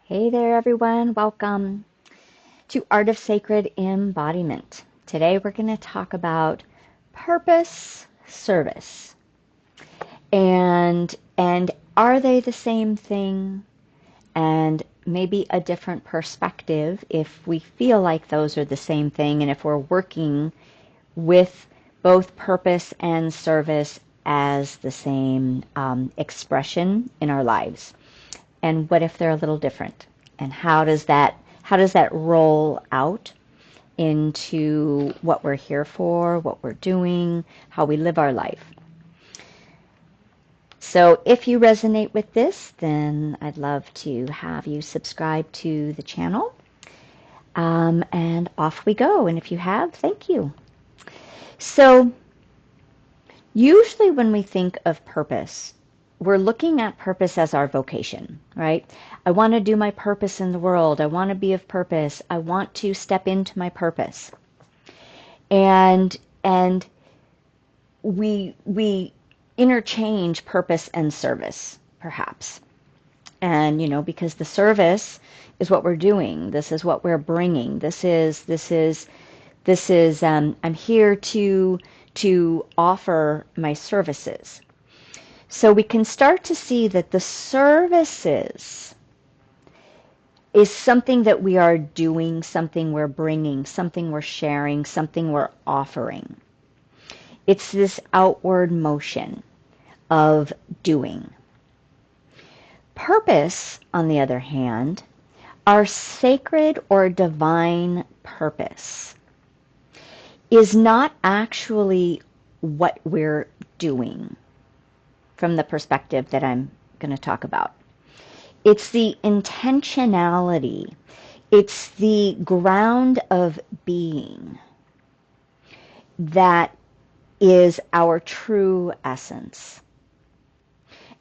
Hey there, everyone. Welcome to Art of Sacred Embodiment. Today we're going to talk about purpose, service, and are they the same thing? And maybe a different perspective if we feel like those are the same thing, and if we're working with both purpose and service as the same expression in our lives. And what if they're a little different? And how does that roll out into what we're here for, what we're doing, how we live our life? So if you resonate with this, then I'd love to have you subscribe to the channel. And off we go. And if you have, thank you. So usually when we think of purpose, we're looking at purpose as our vocation, right? I want to do my purpose in the world. I want to be of purpose. I want to step into my purpose. And we interchange purpose and service, perhaps. And because the service is what we're doing. This is what we're bringing. This is I'm here to offer my services. So we can start to see that the services is something that we are doing, something we're bringing, something we're sharing, something we're offering. It's this outward motion of doing. Purpose, on the other hand, our sacred or divine purpose, is not actually what we're doing from the perspective that I'm going to talk about. It's the intentionality. It's the ground of being that is our true essence.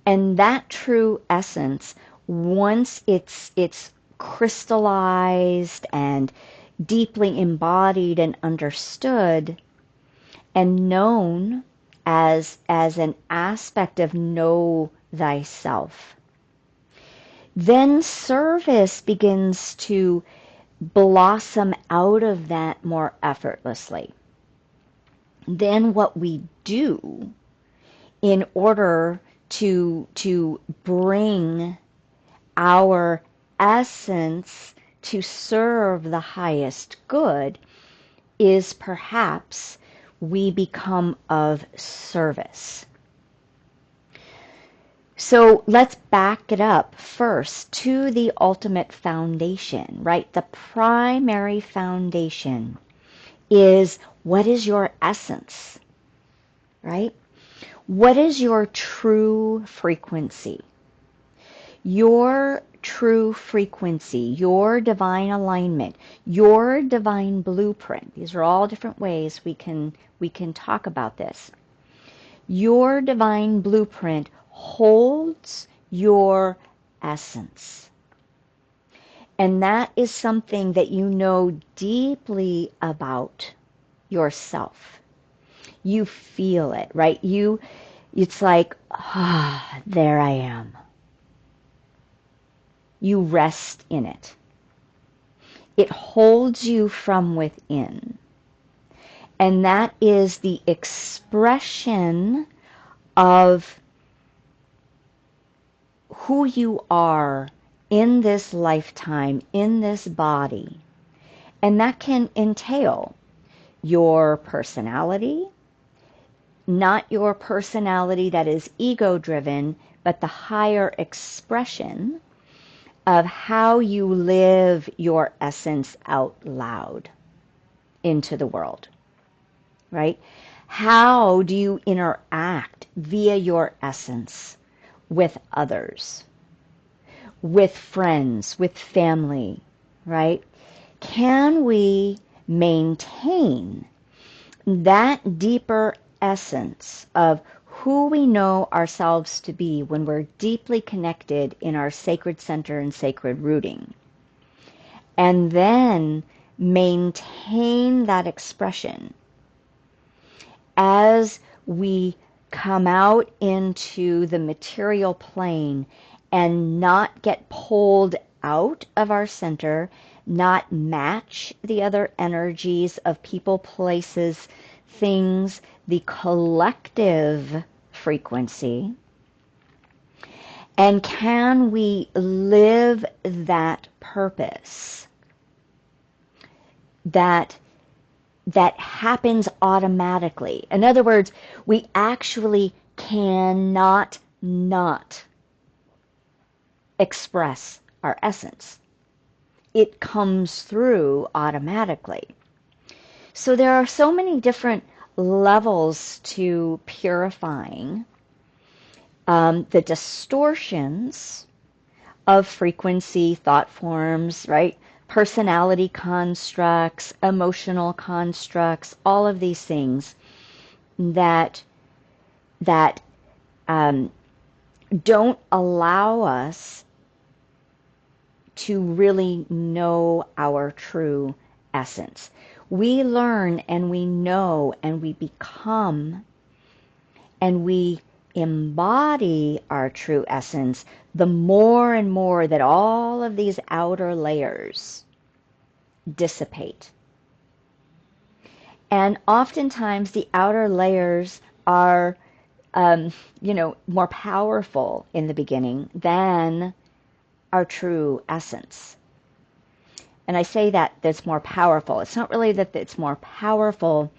And that true essence, once it's crystallized and deeply embodied and understood and known as an aspect of know thyself, then service begins to blossom out of that more effortlessly. Then what we do in order to bring our essence to serve the highest good is perhaps we become of service. So let's back it up first to the ultimate foundation, right? The primary foundation is, what is your essence, right? What is your true frequency? Your true frequency, your divine alignment, your divine blueprint. These are all different ways we can talk about this. Your divine blueprint holds your essence. And that is something that you know deeply about yourself. You feel it, right? It's like, there I am. You rest in it. It holds you from within. And that is the expression of who you are in this lifetime, in this body. And that can entail your personality, not your personality that is ego-driven, but the higher expression of how you live your essence out loud into the world, right? How do you interact via your essence with others, with friends, with family, right? Can we maintain that deeper essence of who we know ourselves to be when we're deeply connected in our sacred center and sacred rooting, and then maintain that expression as we come out into the material plane and not get pulled out of our center, not match the other energies of people, places, things, the collective frequency? And can we live that purpose that happens automatically? In other words, we actually cannot not express our essence. It comes through automatically. So there are so many different levels to purifying the distortions of frequency, thought forms, right? Personality constructs, emotional constructs, all of these things that don't allow us to really know our true essence. We learn and we know and we become and we embody our true essence the more and more that all of these outer layers dissipate. And oftentimes the outer layers are more powerful in the beginning than our true essence. And I say that's more powerful. It's not really that it's more powerful.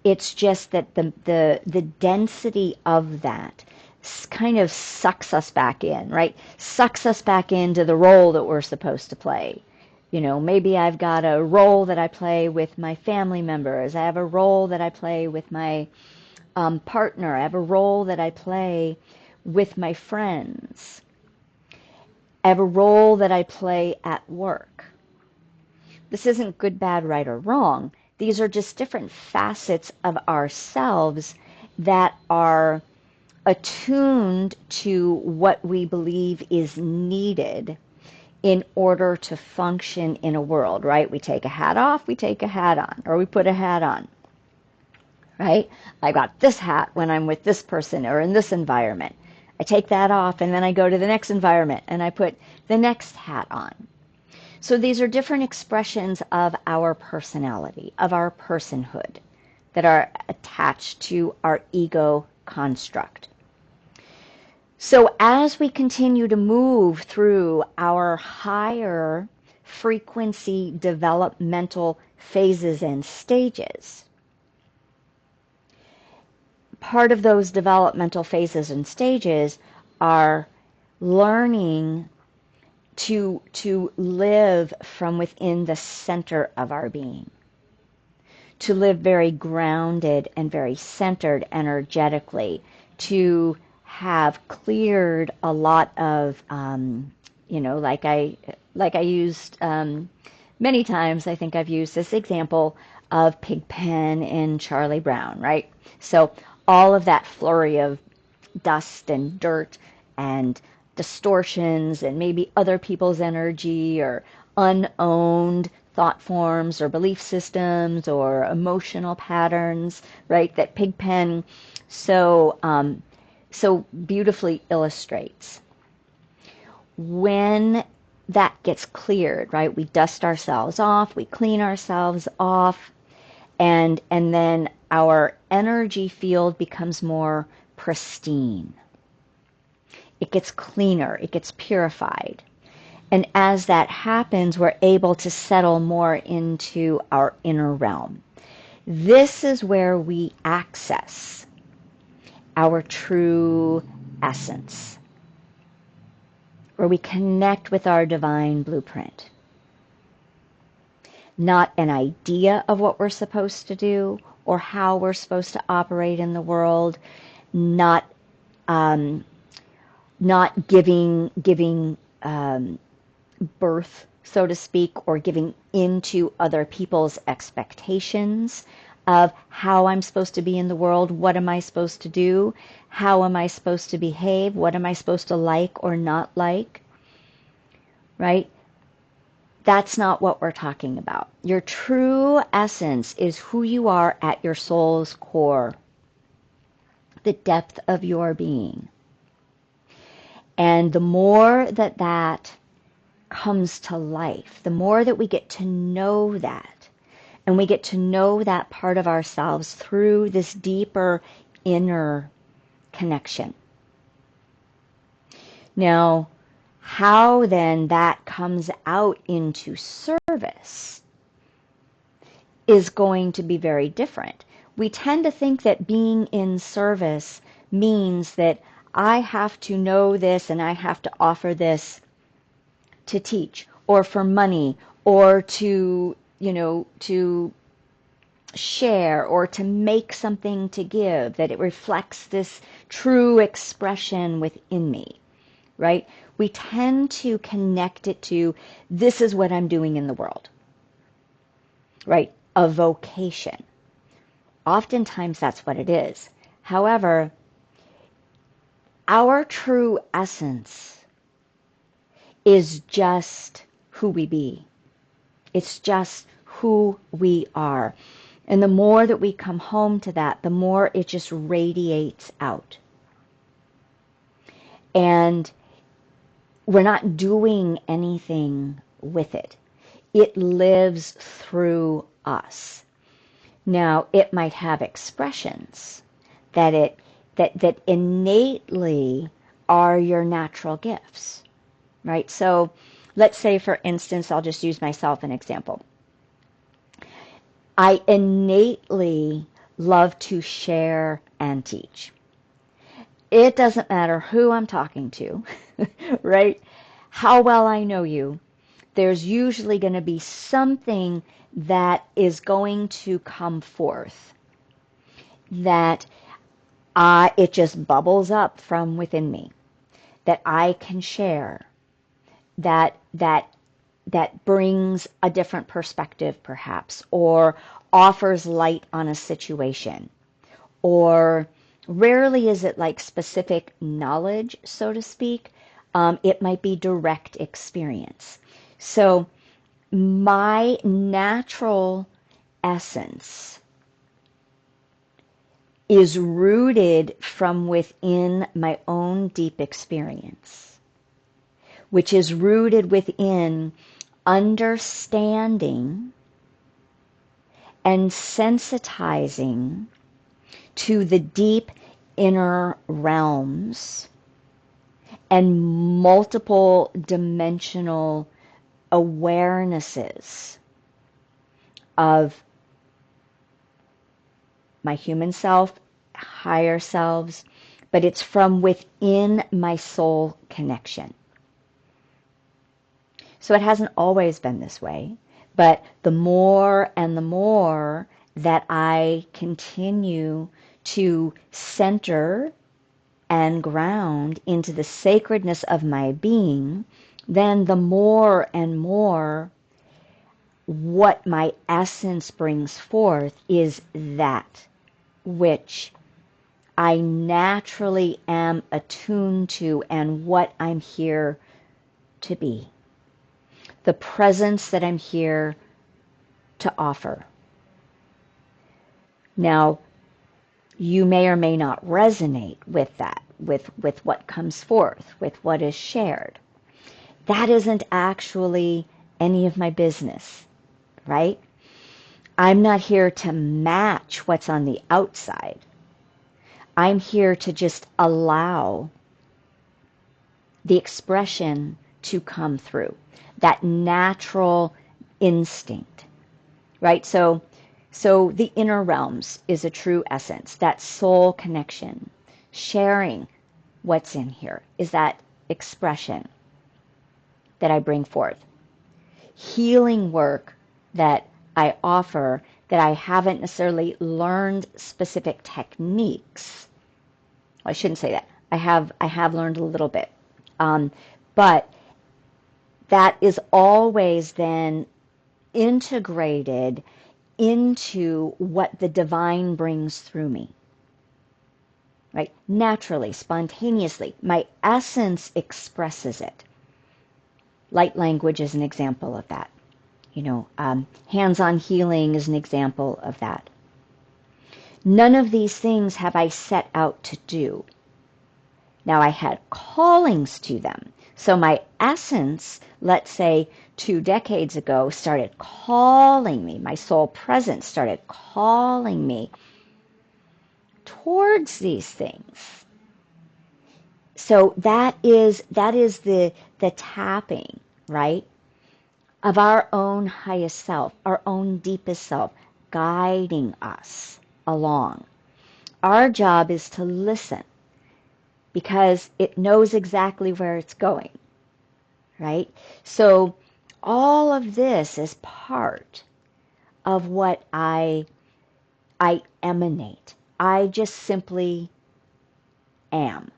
It's just that the density of that kind of sucks us back in, right? Sucks us back into the role that we're supposed to play. Maybe I've got a role that I play with my family members. I have a role that I play with my partner. I have a role that I play with my friends. I have a role that I play at work. This isn't good, bad, right, or wrong. These are just different facets of ourselves that are attuned to what we believe is needed in order to function in a world, right? We take a hat off, we take a hat on, or we put a hat on, right? I got this hat when I'm with this person or in this environment. I take that off and then I go to the next environment and I put the next hat on. So these are different expressions of our personality, of our personhood, that are attached to our ego construct. So as we continue to move through our higher frequency developmental phases and stages, part of those developmental phases and stages are learning to live from within the center of our being, to live very grounded and very centered energetically, to have cleared a lot of, like I used many times. I think I've used this example of Pigpen in Charlie Brown, right? So all of that flurry of dust and dirt and distortions and maybe other people's energy or unowned thought forms or belief systems or emotional patterns, right, that Pigpen so beautifully illustrates. When that gets cleared, right, we dust ourselves off, we clean ourselves off, and then our energy field becomes more pristine. It gets cleaner, it gets purified. And as that happens, we're able to settle more into our inner realm. This is where we access our true essence, where we connect with our divine blueprint. Not an idea of what we're supposed to do or how we're supposed to operate in the world, not giving birth, so to speak, or giving into other people's expectations of how I'm supposed to be in the world, what am I supposed to do, how am I supposed to behave, what am I supposed to like or not like, right? That's not what we're talking about. Your true essence is who you are at your soul's core, the depth of your being. And the more that comes to life, the more that we get to know that, and we get to know that part of ourselves through this deeper inner connection. Now, how then that comes out into service is going to be very different. We tend to think that being in service means that I have to know this and I have to offer this to teach or for money or to, to share or to make something to give, that it reflects this true expression within me, right? We tend to connect it to, this is what I'm doing in the world, right? A vocation. Oftentimes that's what it is. However, our true essence is just who we be. It's just who we are. And the more that we come home to that, the more it just radiates out. And we're not doing anything with it. It lives through us. Now, it might have expressions that innately are your natural gifts, right? So let's say, for instance, I'll just use myself an example. I innately love to share and teach. It doesn't matter who I'm talking to, right? How well I know you. There's usually going to be something that is going to come forth that it just bubbles up from within me, that I can share, that brings a different perspective perhaps, or offers light on a situation, or rarely is it like specific knowledge, so to speak. It might be direct experience. So my natural essence is rooted from within my own deep experience, which is rooted within understanding and sensitizing to the deep inner realms and multiple dimensional awarenesses of my human self, higher selves, but it's from within my soul connection. So it hasn't always been this way, but the more and the more that I continue to center and ground into the sacredness of my being, then the more and more what my essence brings forth is that which I naturally am attuned to and what I'm here to be. The presence that I'm here to offer. Now, you may or may not resonate with that, with what comes forth, with what is shared. That isn't actually any of my business, right? I'm not here to match what's on the outside. I'm here to just allow the expression to come through, that natural instinct, right? So the inner realms is a true essence, that soul connection. Sharing what's in here is that expression that I bring forth. Healing work that I offer, that I haven't necessarily learned specific techniques. Well, I shouldn't say that. I have learned a little bit. But that is always then integrated into what the divine brings through me, right? Naturally, spontaneously, my essence expresses it. Light language is an example of that. Hands-on healing is an example of that. None of these things have I set out to do. Now, I had callings to them. So my essence let's say 2 decades ago, started calling me, my soul presence started calling me towards these things. So that is the tapping, right, of our own highest self, our own deepest self, guiding us along. Our job is to listen because it knows exactly where it's going, right? So all of this is part of what I emanate. I just simply am.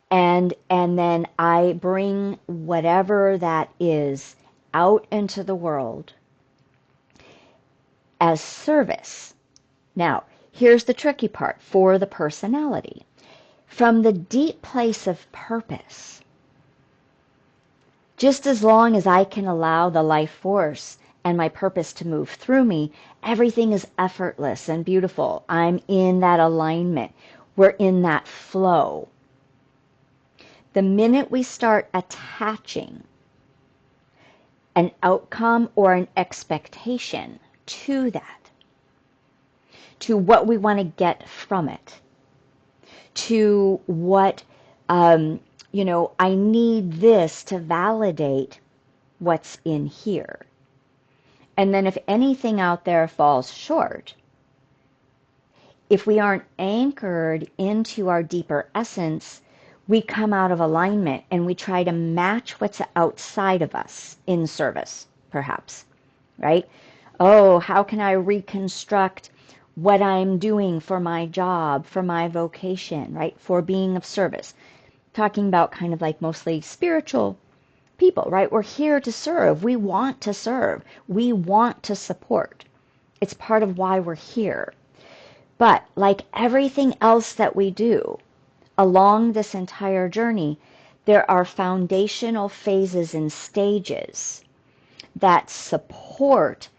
And then I bring whatever that is out into the world as service. Now, here's the tricky part for the personality. From the deep place of purpose, just as long as I can allow the life force and my purpose to move through me, everything is effortless and beautiful. I'm in that alignment. We're in that flow. The minute we start attaching an outcome or an expectation to that, to what we want to get from it, to what, I need this to validate what's in here. And then if anything out there falls short, if we aren't anchored into our deeper essence, we come out of alignment and we try to match what's outside of us in service, perhaps, right? Oh, how can I reconstruct what I'm doing for my job, for my vocation, right? For being of service. Talking about kind of like mostly spiritual people, right? We're here to serve. We want to serve. We want to support. It's part of why we're here. But like everything else that we do along this entire journey, there are foundational phases and stages that support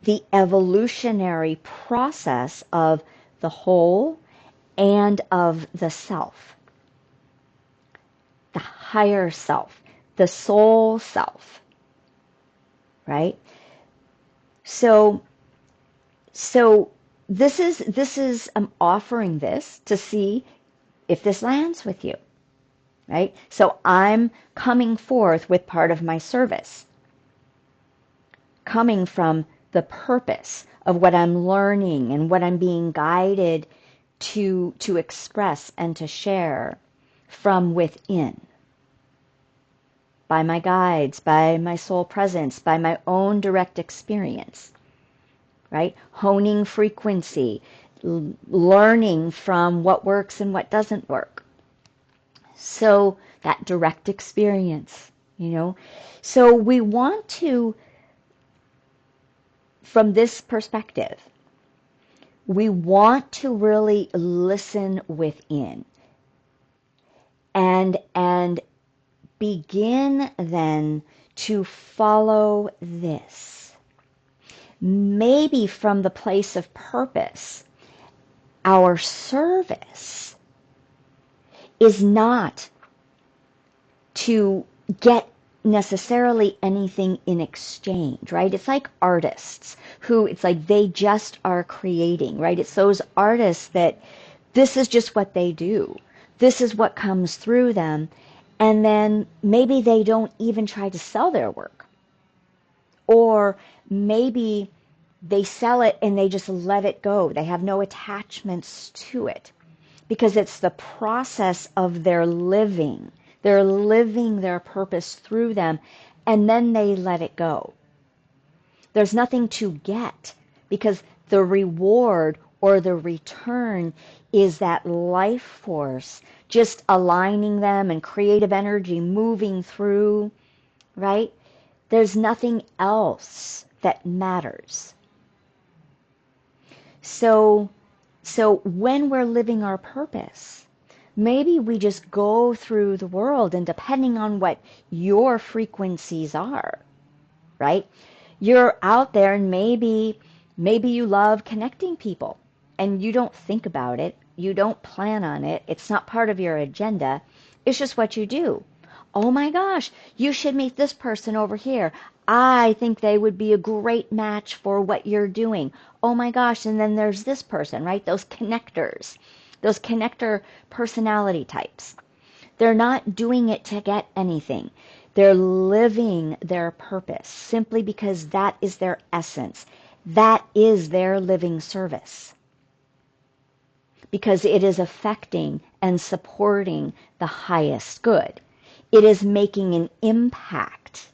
the evolutionary process of the whole and of the self, the higher self, the soul self, right? So this is I'm offering this to see if this lands with you, right? So I'm coming forth with part of my service, coming from the purpose of what I'm learning and what I'm being guided to express and to share from within, by my guides, by my soul presence, by my own direct experience, right? Honing frequency, learning from what works and what doesn't work. So that direct experience, So we want to, from this perspective, we want to really listen within and begin then to follow this. Maybe from the place of purpose, our service is not to get necessarily anything in exchange, right? It's like artists who, it's like they just are creating, right? It's those artists that this is just what they do. This is what comes through them. And then maybe they don't even try to sell their work. Or maybe they sell it and they just let it go. They have no attachments to it because it's the process of their living. They're living their purpose through them, and then they let it go. There's nothing to get because the reward or the return is that life force just aligning them and creative energy moving through, right? There's nothing else that matters. So when we're living our purpose, maybe we just go through the world, and depending on what your frequencies are, right? You're out there and maybe you love connecting people and you don't think about it. You don't plan on it. It's not part of your agenda. It's just what you do. oh my gosh, you should meet this person over here. I think they would be a great match for what you're doing. Oh my gosh, and then there's this person, right? Those connectors, those connector personality types. They're not doing it to get anything. They're living their purpose simply because that is their essence. That is their living service. Because it is affecting and supporting the highest good. It is making an impact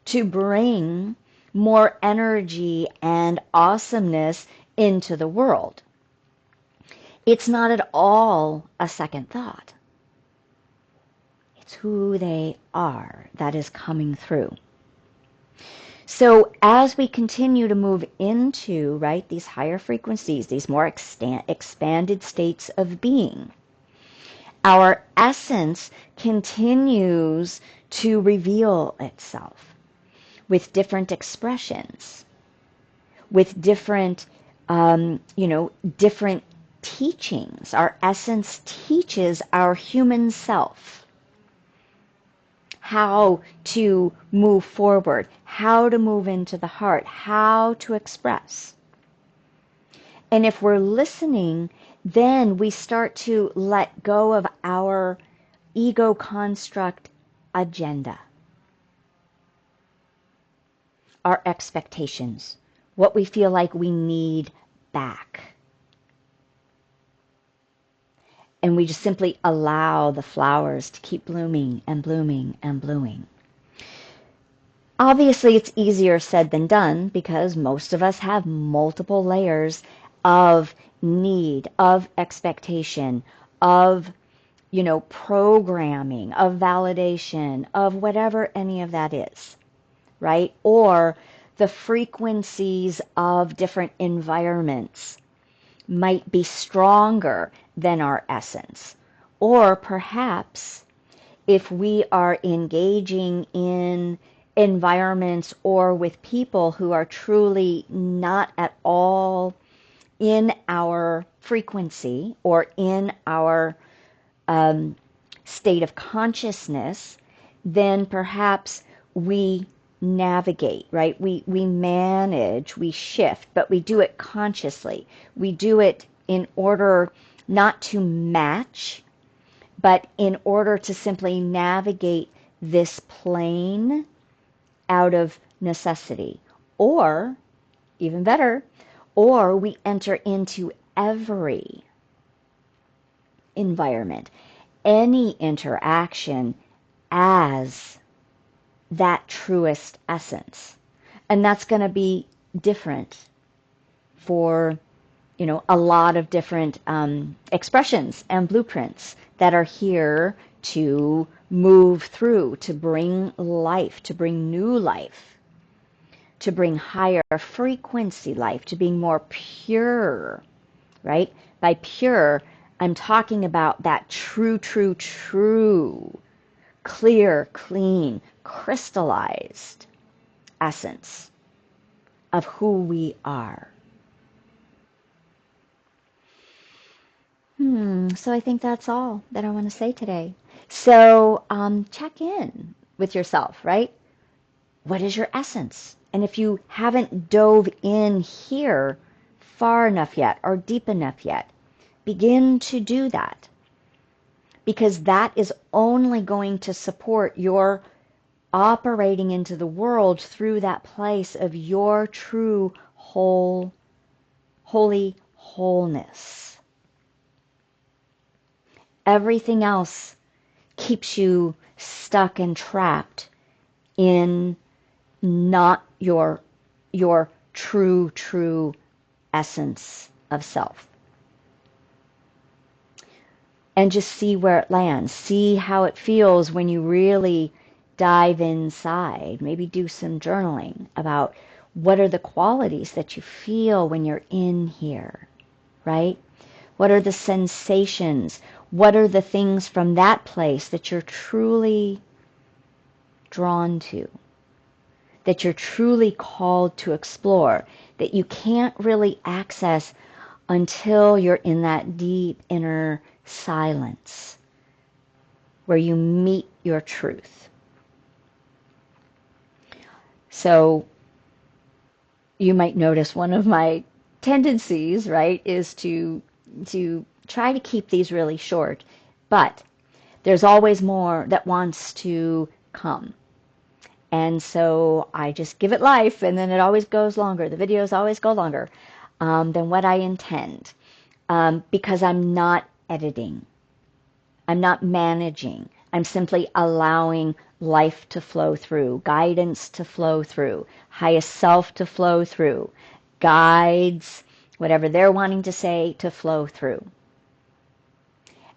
to bring more energy and awesomeness into the world. It's not at all a second thought. It's who they are that is coming through. So as we continue to move into, right, these higher frequencies, these more expanded states of being, our essence continues to reveal itself with different expressions, with different, different teachings. Our essence teaches our human self how to move forward, how to move into the heart, how to express. And if we're listening, then we start to let go of our ego construct agenda, our expectations, what we feel like we need back. And we just simply allow the flowers to keep blooming and blooming and blooming. Obviously, it's easier said than done because most of us have multiple layers of need, of expectation, of, programming, of validation, of whatever any of that is, right? Or the frequencies of different environments might be stronger than our essence. Or perhaps if we are engaging in environments or with people who are truly not at all in our frequency or in our state of consciousness, then perhaps we navigate, right? We manage, we shift, but we do it consciously. We do it in order not to match, but in order to simply navigate this plane out of necessity. Or, even better, or we enter into every environment, any interaction as that truest essence. And that's going to be different for, a lot of different expressions and blueprints that are here to move through, to bring life, to bring new life, to bring higher frequency life, to being more pure, right? By pure, I'm talking about that true, clear, clean, crystallized essence of who we are. So I think that's all that I want to say today. So check in with yourself, right? What is your essence? And if you haven't dove in here far enough yet or deep enough yet, begin to do that. Because that is only going to support your operating into the world through that place of your true holy wholeness. Everything else keeps you stuck and trapped in not your true essence of self. And just see where it lands. See how it feels when you really dive inside. Maybe do some journaling about what are the qualities that you feel when you're in here, right? What are the sensations? What are the things from that place that you're truly drawn to? That you're truly called to explore? That you can't really access until you're in that deep inner silence, where you meet your truth. So you might notice one of my tendencies, right, is to try to keep these really short, but there's always more that wants to come. And so I just give it life, and then it always goes longer. The videos always go longer than what I intend, because I'm not editing. I'm not managing. I'm simply allowing life to flow through, guidance to flow through, highest self to flow through, guides, whatever they're wanting to say, to flow through.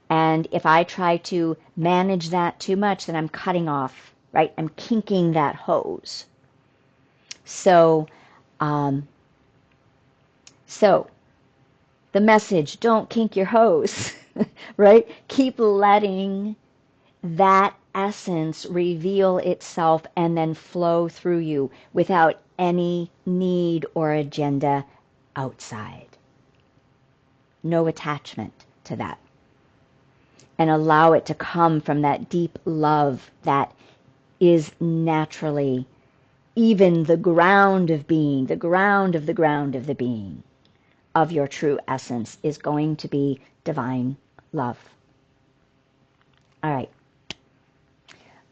And if I try to manage that too much, then I'm cutting off, right? I'm kinking that hose. So, so the message, don't kink your hose, right? Keep letting that essence reveal itself and then flow through you without any need or agenda outside. No attachment to that. And allow it to come from that deep love that is naturally even the ground of being, the ground of the ground of the being of your true essence is going to be divine love. All right.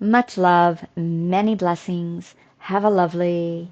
Much love, many blessings. Have a lovely